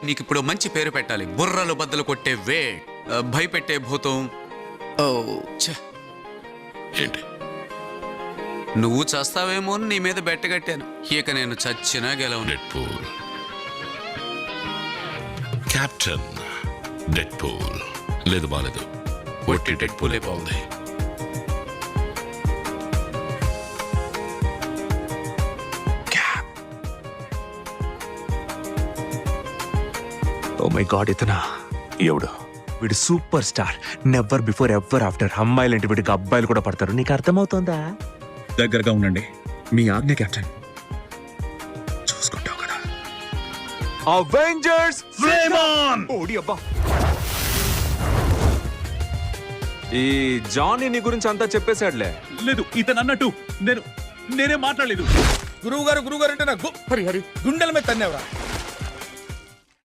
నీకు ఇప్పుడు మంచి పేరు పెట్టాలి. బుర్రలు బద్దలు కొట్టే భయపెట్టే భూతం. ఓ ఛ, ఏంటి? నువ్వు చస్తావేమో అని నీ మీద బెట్టగట్టాను. ఇక నేను చచ్చినా గెలవను. Deadpool, captain Deadpool. లేదు, బాలేదు. ఒట్టి డెడ్పూలే బాగుంది. ఓ మై గాడ్, ఇతనా ఎవడు? వీడు super star. Never before ever after. అమ్మాయిలంటే వీడికి అబ్బాయిలు కూడా పడతారు. నీకు అర్థమవుతోందా? దగ్గరగా ఉండండి. మీ ఆజ్ఞ కెప్టెన్. చూసుకుంటావు కదా. Avengers flame on! ఓడి అబ్బా. ఈ జానీ నీ గురించి అంతా చెప్పేశాడులే. లేదు, ఇతను అన్నట్టు నేనే మాట్లాడలేదు. గురువు గారు అంటే నా గుండెల మీద తన్నేవరా.